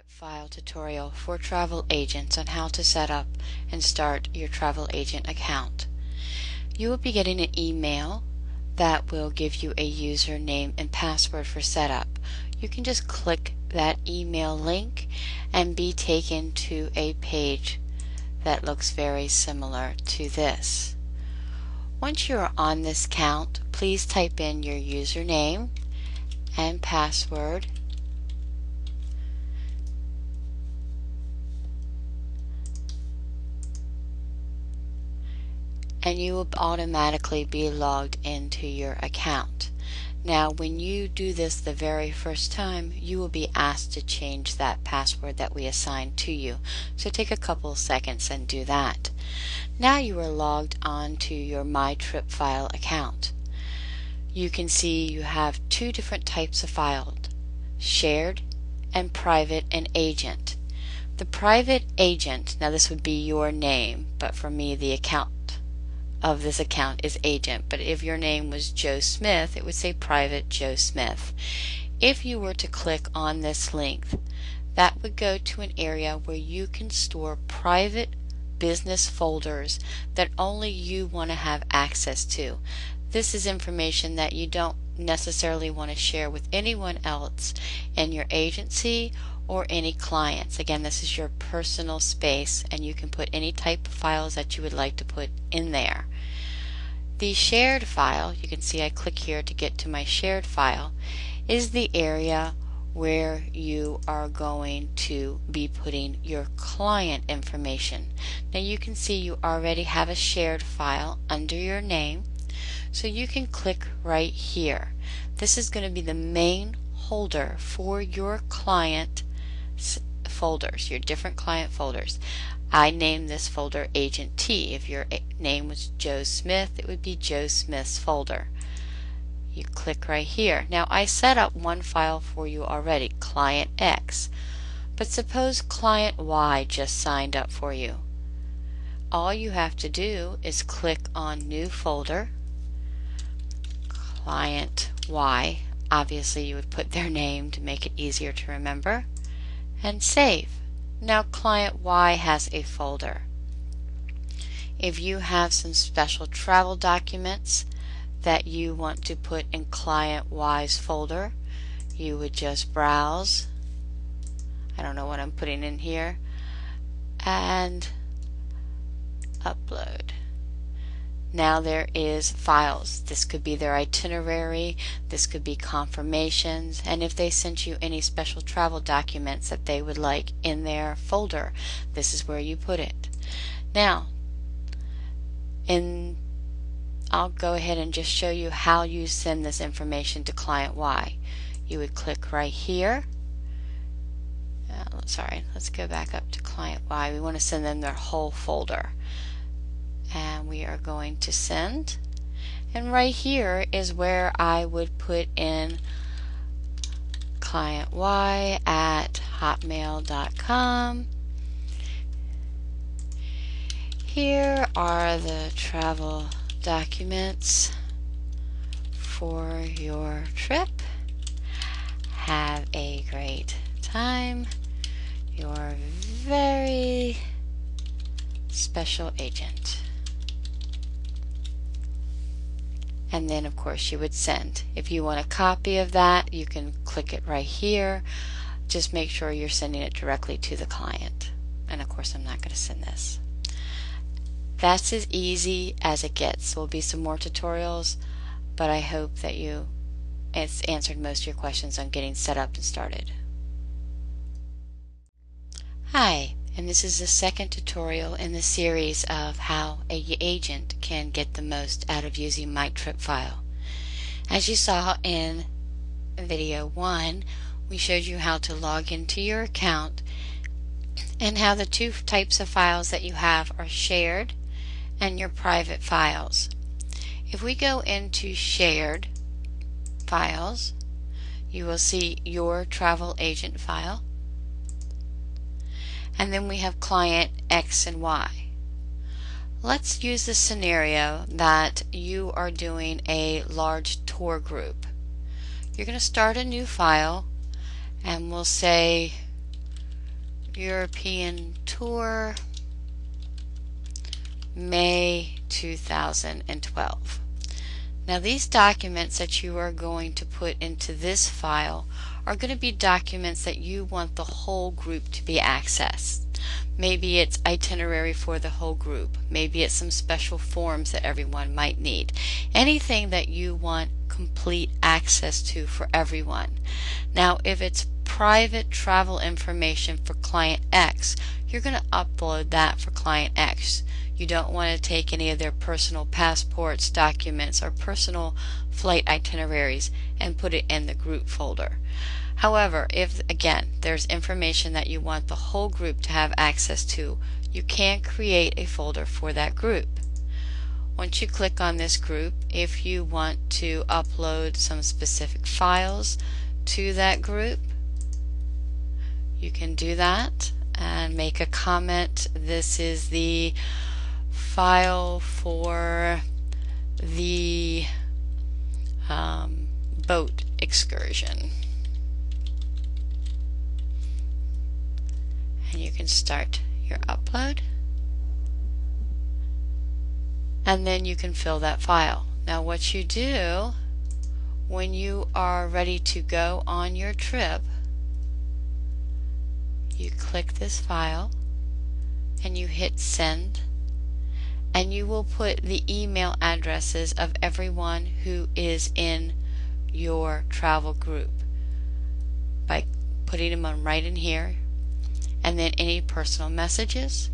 MyTrip file tutorial for travel agents on how to set up and start your travel agent account. You will be getting an email that will give you a username and password for setup. You can just click that email link and be taken to a page that looks very similar to this. Once you are on this account, please type in your username and password, and you will automatically be logged into your account. Now when you do this the very first time, you will be asked to change that password that we assigned to you. So take a couple seconds and do that. Now you are logged on to your MyTrip file account. You can see you have two different types of files: shared and private and agent. The private agent, now this would be your name, but for me the account of this account is agent, but if your name was Joe Smith, it would say private Joe Smith. If you were to click on this link, that would go to an area where you can store private business folders that only you want to have access to. This is information that you don't necessarily want to share with anyone else in your agency or any clients. Again, this is your personal space and you can put any type of files that you would like to put in there. The shared file, you can see I click here to get to my shared file, is the area where you are going to be putting your client information. Now you can see you already have a shared file under your name, so you can click right here. This is going to be the main holder for your client folders, your different client folders. I named this folder Agent T. If your name was Joe Smith, it would be Joe Smith's folder. You click right here. Now I set up one file for you already, Client X, but suppose Client Y just signed up for you. All you have to do is click on New Folder, Client Y. Obviously you would put their name to make it easier to remember, and save. Now Client Y has a folder. If you have some special travel documents that you want to put in Client Y's folder, you would just browse. I don't know what I'm putting in here, and upload. Now there is files. This could be their itinerary, this could be confirmations, and if they sent you any special travel documents that they would like in their folder, this is where you put it. Now, I'll go ahead and just show you how you send this information to Client Y. You would click right here. Sorry, let's go back up to Client Y. We want to send them their whole folder. And we are going to send, and right here is where I would put in Client Y at hotmail.com. Here are the travel documents for your trip. Have a great time. Your very special agent. And then of course you would send. If you want a copy of that, you can click it right here. Just make sure you're sending it directly to the client. And of course I'm not going to send this. That's as easy as it gets. There will be some more tutorials, but I hope that it's answered most of your questions on getting set up and started. Hi, and this is the second tutorial in the series of how an agent can get the most out of using MyTrip file. As you saw in video 1, we showed you how to log into your account and how the two types of files that you have are shared and your private files. If we go into shared files, you will see your travel agent file, and then we have Client X and Y. Let's use the scenario that you are doing a large tour group. You're going to start a new file, and we'll say European Tour, May 2012. Now these documents that you are going to put into this file are going to be documents that you want the whole group to be accessed. Maybe it's itinerary for the whole group. Maybe it's some special forms that everyone might need. Anything that you want complete access to for everyone. Now if it's private travel information for client X, you're going to upload that for client X. You don't want to take any of their personal passports, documents, or personal flight itineraries and put it in the group folder. However, if again there's information that you want the whole group to have access to, you can create a folder for that group. Once you click on this group, if you want to upload some specific files to that group, you can do that and make a comment. This is the file for the boat excursion. And you can start your upload. And then you can fill that file. Now what you do when you are ready to go on your trip, you click this file and you hit send, and you will put the email addresses of everyone who is in your travel group by putting them on right in here, and then any personal messages.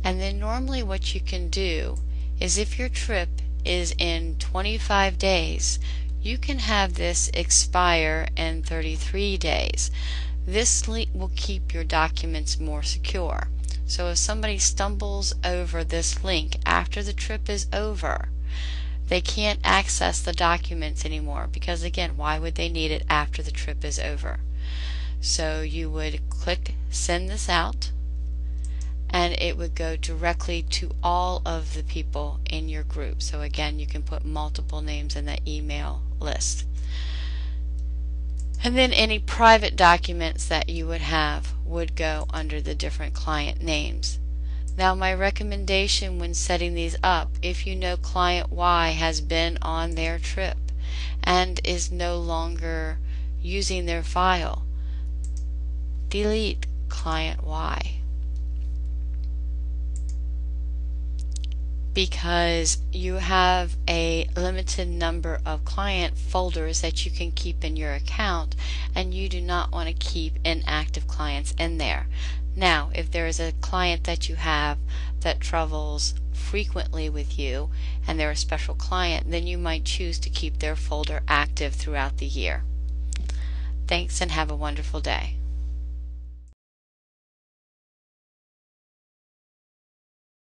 And then normally what you can do is if your trip is in 25 days, you can have this expire in 33 days. This link will keep your documents more secure. So if somebody stumbles over this link after the trip is over, they can't access the documents anymore, because again, why would they need it after the trip is over? So you would click send this out, and it would go directly to all of the people in your group. So again, you can put multiple names in that email list. And then any private documents that you would have would go under the different client names. Now my recommendation when setting these up, if you know client Y has been on their trip and is no longer using their file, delete client Y, because you have a limited number of client folders that you can keep in your account, and you do not want to keep inactive clients in there. Now if there is a client that you have that travels frequently with you and they're a special client, then you might choose to keep their folder active throughout the year. Thanks and have a wonderful day.